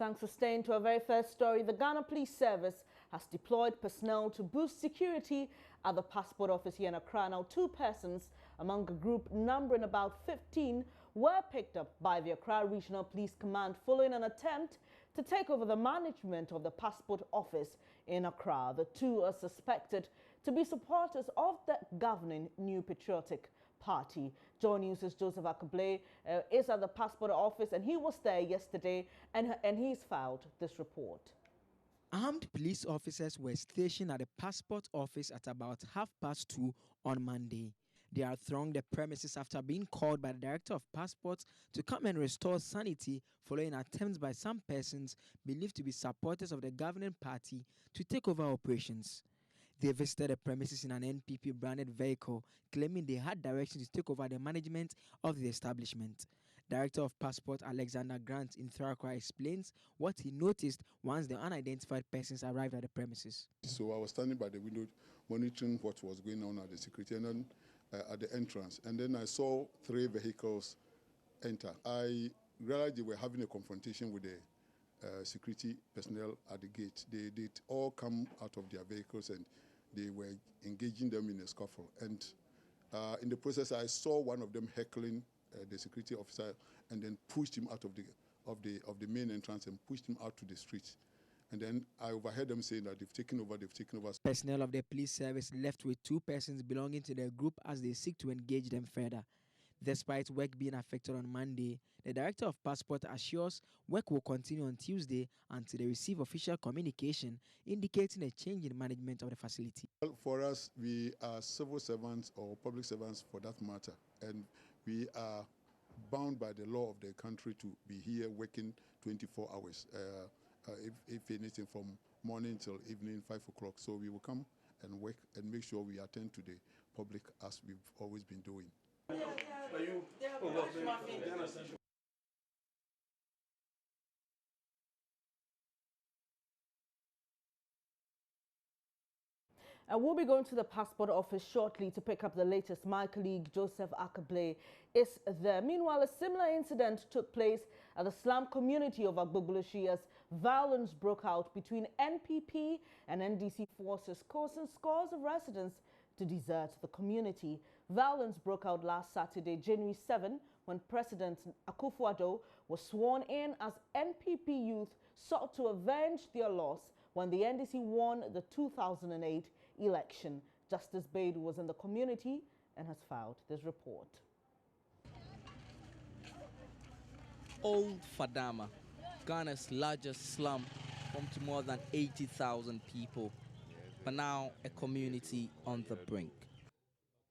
Thanks sustained to our very first story, the Ghana Police Service has deployed personnel to boost security at the passport office here in Accra. Now, 2 persons among a group numbering about 15 were picked up by the Accra Regional Police Command following an attempt to take over the management of the passport office in Accra. The 2 are suspected to be supporters of the governing New Patriotic Party. Joining News' Joseph Akablay is at the passport office, and he was there yesterday, and he's filed this report. Armed police officers were stationed at the passport office at about 2:30 on Monday. They are thronged the premises after being called by the Director of Passports to come and restore sanity following attempts by some persons believed to be supporters of the governing party to take over operations. They visited the premises in an NPP-branded vehicle, claiming they had directions to take over the management of the establishment. Director of Passport Alexander Grant in Thorakwa explains what he noticed once the unidentified persons arrived at the premises. So I was standing by the window monitoring what was going on at the security and then at the entrance. And then I saw 3 vehicles enter. I realized they were having a confrontation with the security personnel at the gate. They did all come out of their vehicles and they were engaging them in a scuffle. And in the process, I saw one of them heckling the security officer and then pushed him out of the main entrance and pushed him out to the street. And then I overheard them saying that they've taken over. Personnel of the police service left with 2 persons belonging to the group as they seek to engage them further. Despite work being affected on Monday, the Director of Passport assures work will continue on Tuesday until they receive official communication indicating a change in management of the facility. Well, for us, we are civil servants or public servants for that matter, and we are bound by the law of the country to be here working 24 hours, if anything, from morning till evening, 5 o'clock. So we will come and work and make sure we attend to the public as we've always been doing. We'll be going to the passport office shortly to pick up the latest. My colleague Joseph Akablay is there. Meanwhile, a similar incident took place at the slum community of Agbogbloshie as violence broke out between NPP and NDC forces, causing scores of residents to desert the community. Violence broke out last Saturday, January 7, when President Akufo-Addo was sworn in as NPP youth sought to avenge their loss when the NDC won the 2008 election. Justice Baidu was in the community and has filed this report. Old Fadama, Ghana's largest slum, home to more than 80,000 people, but now a community on the brink.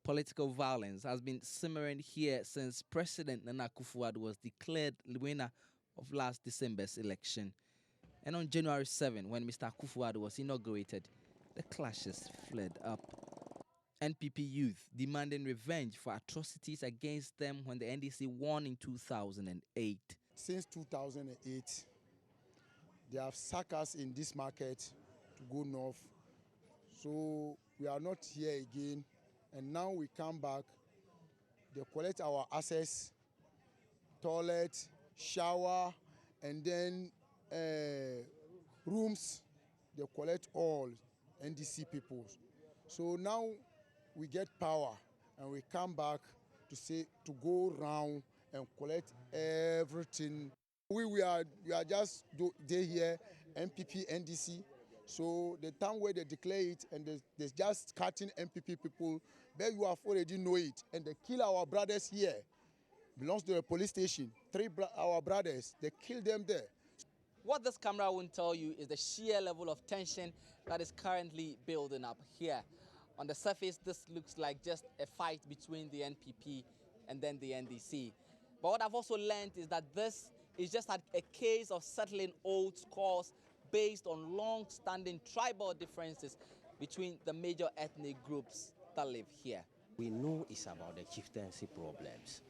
Political violence has been simmering here since President Nana Akufo-Addo was declared winner of last December's election. And on January 7, when Mr. Akufo-Addo was inaugurated, the clashes flared up. NPP youth demanding revenge for atrocities against them when the NDC won in 2008. Since 2008, they have sacked us in this market to go north. So we are not here again. And now we come back, they collect our assets, toilet, shower, and then rooms, they collect all NDC people. So now we get power and we come back to go around and collect everything. We are just there here, NPP, NDC. So the time where they declare it and they're just cutting NPP people, but you have already know it. And they kill our brothers here. Belongs to the police station. 3 our brothers, they kill them there. What this camera won't tell you is the sheer level of tension that is currently building up here. On the surface, this looks like just a fight between the NPP and then the NDC. But what I've also learned is that this is just a case of settling old scores based on long-standing tribal differences between the major ethnic groups that live here. We know it's about the chieftaincy problems.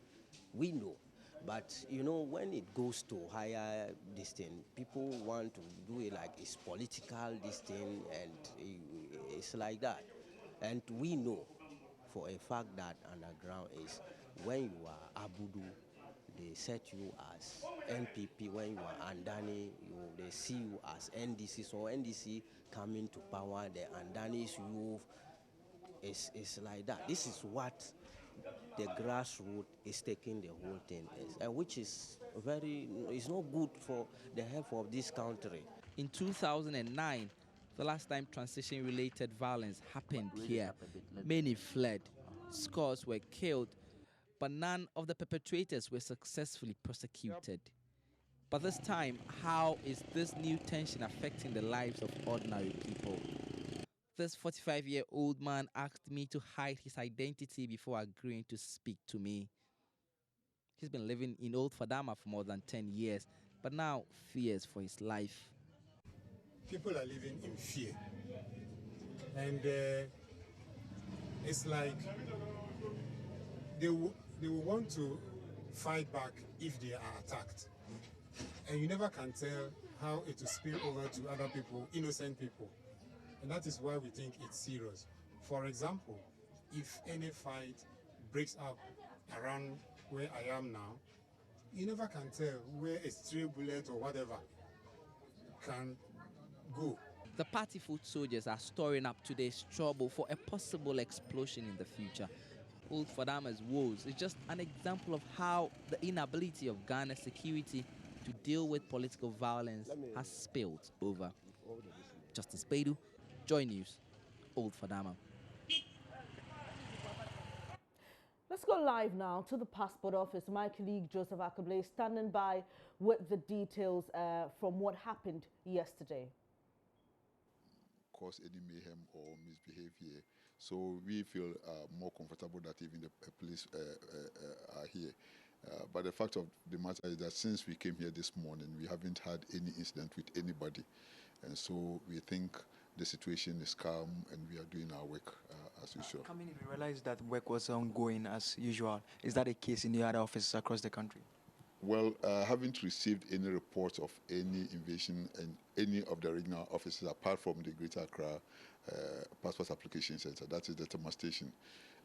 We know. But, you know, when it goes to higher this thing, people want to do it like it's political, this thing, and it's like that. And we know for a fact that underground is when you are Abudu, they set you as MPP when you are Andani, they see you as NDC. So NDC coming to power, the Andani's youth is like that. This is what the grassroots is taking the whole thing, which is it's not good for the health of this country. In 2009, the last time transition-related violence happened here, many fled, scores were killed, but none of the perpetrators were successfully prosecuted. But this time, how is this new tension affecting the lives of ordinary people? This 45-year-old man asked me to hide his identity before agreeing to speak to me. He's been living in Old Fadama for more than 10 years, but now fears for his life. People are living in fear. And it's like they will want to fight back if they are attacked. And you never can tell how it will spill over to other people, innocent people. And that is why we think it's serious. For example, if any fight breaks up around where I am now, you never can tell where a stray bullet or whatever can go. The party foot soldiers are storing up today's trouble for a possible explosion in the future. Old Fadama's woes is just an example of how the inability of Ghana's security to deal with political violence has spilled over. Justice Beidou, Joy News, Old Fadama. Let's go live now to the passport office. My colleague Joseph Akable is standing by with the details from what happened yesterday. Cause any mayhem or misbehavior, so we feel more comfortable that even the police are here. But the fact of the matter is that since we came here this morning, we haven't had any incident with anybody, and so we think the situation is calm and we are doing our work as usual. Coming in, we realized that work was ongoing as usual. Is that a case in the other offices across the country? Well, I haven't received any reports of any invasion in any of the regional offices apart from the Greater Accra Passport Application Center. That is the Tema Station.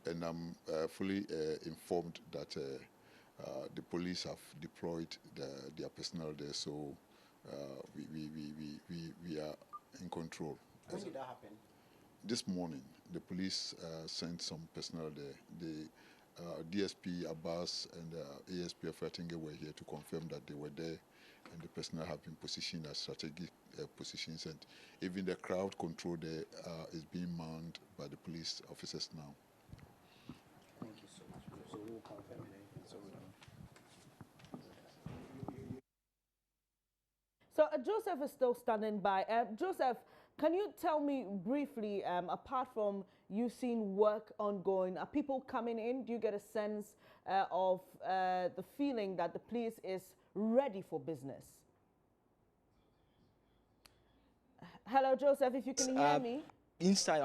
And I'm fully informed that the police have deployed their personnel there, so we are in control. When did that happen? This morning, the police sent some personnel there. The DSP Abbas and ASP Afatinge were here to confirm that they were there, and the personnel have been positioned at strategic positions, and even the crowd control there is being manned by the police officers now. Thank you so much. So we'll confirm it. So Joseph is still standing by. Joseph, can you tell me briefly, apart from you seeing work ongoing, are people coming in? Do you get a sense of the feeling that the police is ready for business? Hello, Joseph, if you can hear me. Inside,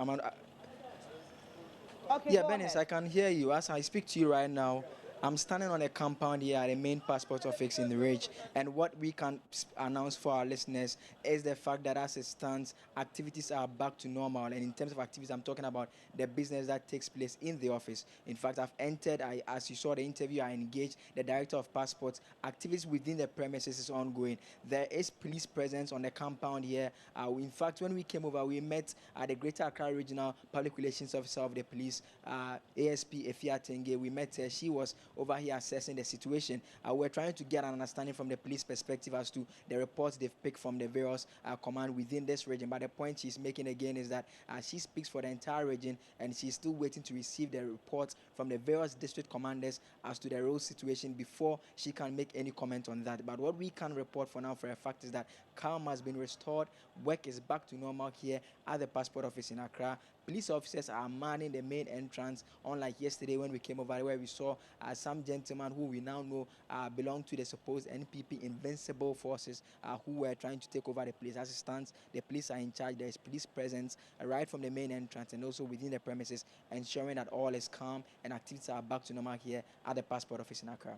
Okay, yeah, go Benis, ahead. I can hear you. As I speak to you right now, I'm standing on a compound here at the main passport office in the Ridge, and what we can announce for our listeners is the fact that as it stands, activities are back to normal. And in terms of activities, I'm talking about the business that takes place in the office. In fact, I've entered, as you saw the interview, I engaged the Director of Passports. Activities within the premises is ongoing. There is police presence on the compound here. In fact, when we came over, we met the Greater Accra Regional Public Relations Officer of the police, ASP Efia Tenge. We met her. She was over here assessing the situation. We're trying to get an understanding from the police perspective as to the reports they've picked from the various command within this region. But the point she's making again is that she speaks for the entire region, and she's still waiting to receive the reports from the various district commanders as to the road situation before she can make any comment on that. But what we can report for now for a fact is that calm has been restored. Work is back to normal here at the passport office in Accra. Police officers are manning the main entrance, unlike yesterday when we came over where we saw some gentlemen who we now know belong to the supposed NPP Invincible Forces who were trying to take over the place. As it stands, the police are in charge. There is police presence right from the main entrance and also within the premises, ensuring that all is calm and activities are back to normal here at the passport office in Accra.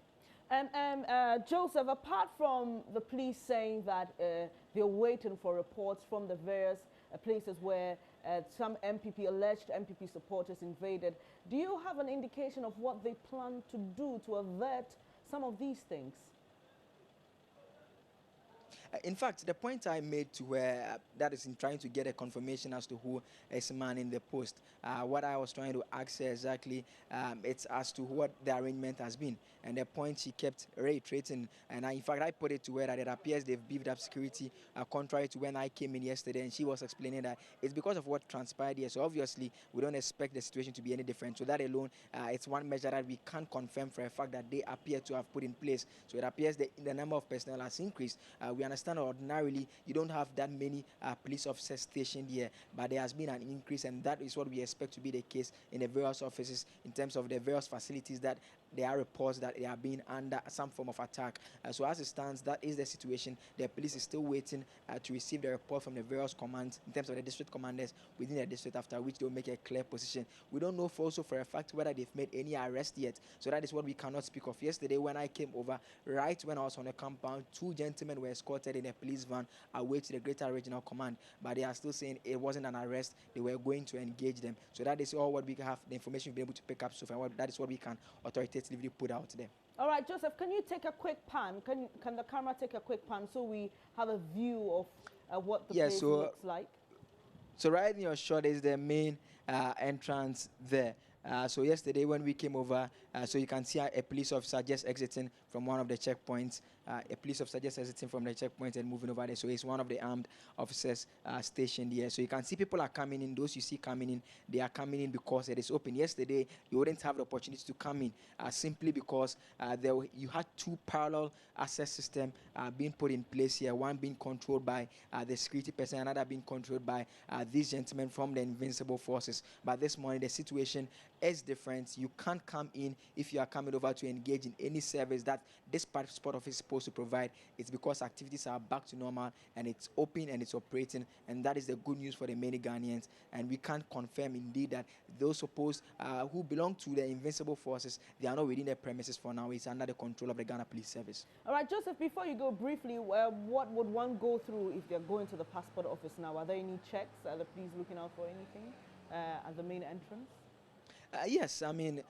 Joseph, apart from the police saying that they're waiting for reports from the various places where some alleged MPP supporters invaded, do you have an indication of what they plan to do to avert some of these things? In fact, the point I made to where that is in trying to get a confirmation as to who is man in the post. What I was trying to ask her exactly, it's as to what the arrangement has been. And the point she kept reiterating, and in fact, I put it to where that it appears they've beefed up security, contrary to when I came in yesterday, and she was explaining that it's because of what transpired here. So obviously, we don't expect the situation to be any different. So that alone, it's one measure that we can't confirm for a fact that they appear to have put in place. So it appears the number of personnel has increased. We understand ordinarily you don't have that many police officers stationed here, but there has been an increase, and that is what we expect to be the case in the various offices in terms of the various facilities that there are reports that they are being under some form of attack. So as it stands, that is the situation. The police is still waiting to receive the report from the various commands in terms of the district commanders within the district, after which they'll make a clear position. We don't know also for a fact whether they've made any arrest yet, so that is what we cannot speak of. Yesterday when I came over, right when I was on the compound, 2 gentlemen were escorted in a police van away to the Greater Regional Command, but they are still saying it wasn't an arrest, they were going to engage them. So that is all what we have, the information we've been able to pick up so far. That is what we can authoritatively put out there. All right, Joseph, can you take a quick pan? Can the camera take a quick pan so we have a view of what the place looks like? So right in your shot is the main entrance there. So yesterday when we came over, so you can see a police officer just exiting from one of the checkpoints. A police officer just exiting from the checkpoint and moving over there. So it's one of the armed officers stationed here. So you can see people are coming in. Those you see coming in, they are coming in because it is open. Yesterday, you wouldn't have the opportunity to come in simply because you had 2 parallel access systems being put in place here. One being controlled by the security person, another being controlled by these gentlemen from the Invincible Forces. But this morning, the situation is different. You can't come in if you are coming over to engage in any service that this passport office is supposed to provide. It's because activities are back to normal and it's open and it's operating, and that is the good news for the many Ghanaians. And we can't confirm indeed that those supposed who belong to the Invincible Forces, they are not within the premises for now. It's under the control of the Ghana Police Service. All right, Joseph, before you go briefly, what would one go through if they're going to the passport office now? Are there any checks? Are the police looking out for anything at the main entrance? Yes, I mean,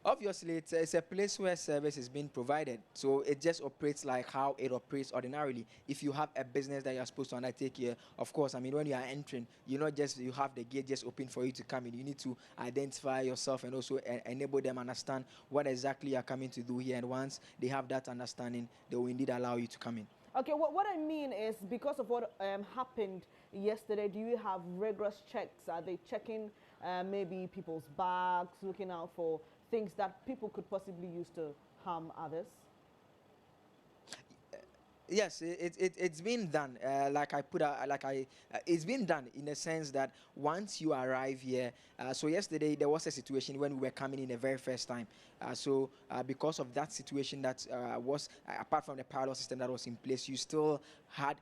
obviously it's a place where service is being provided, so it just operates like how it operates ordinarily. If you have a business that you're supposed to undertake here, of course, I mean, when you are entering, you have the gate just open for you to come in. You need to identify yourself and also enable them understand what exactly you're coming to do here, and once they have that understanding, they will indeed allow you to come in. Okay, what I mean is, because of what happened yesterday, do you have rigorous checks? Are they checking maybe people's bags, looking out for things that people could possibly use to harm others? Yes, it's been done. It's been done in the sense that once you arrive here. So yesterday there was a situation when we were coming in the very first time. Because of that situation that was apart from the parallel system that was in place, you still had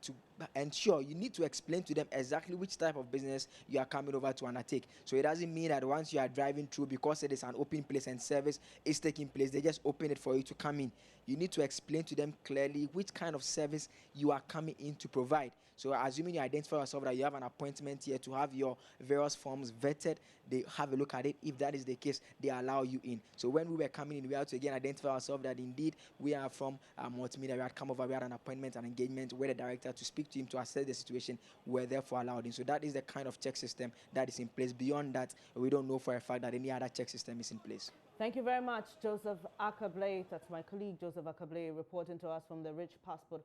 to ensure you need to explain to them exactly which type of business you are coming over to undertake. So it doesn't mean that once you are driving through, because it is an open place and service is taking place, they just open it for you to come in. You need to explain to them clearly which kind of service you are coming in to provide. So assuming you identify yourself that you have an appointment here to have your various forms vetted, they have a look at it. If that is the case, they allow you in. So when we were coming in, we had to again identify ourselves that indeed we are from multimedia. We had come over, we had an appointment, an engagement with the director to speak to him to assess the situation. We're therefore allowed in. So that is the kind of check system that is in place. Beyond that, we don't know for a fact that any other check system is in place. Thank you very much, Joseph Akablay. That's my colleague, Joseph Akablay, reporting to us from the Rich Passport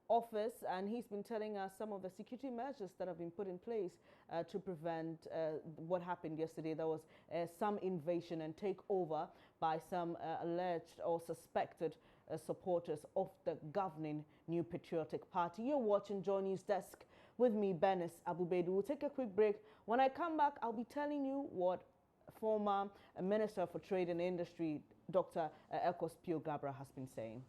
Office, and he's been telling us some of the security measures that have been put in place to prevent what happened yesterday. There was some invasion and takeover by some alleged or suspected supporters of the governing New Patriotic Party. You're watching Joy News Desk with me, Bernice Abubedu. We'll take a quick break. When I come back, I'll be telling you what former Minister for Trade and Industry, Dr. Ekos Pio Gabra, has been saying.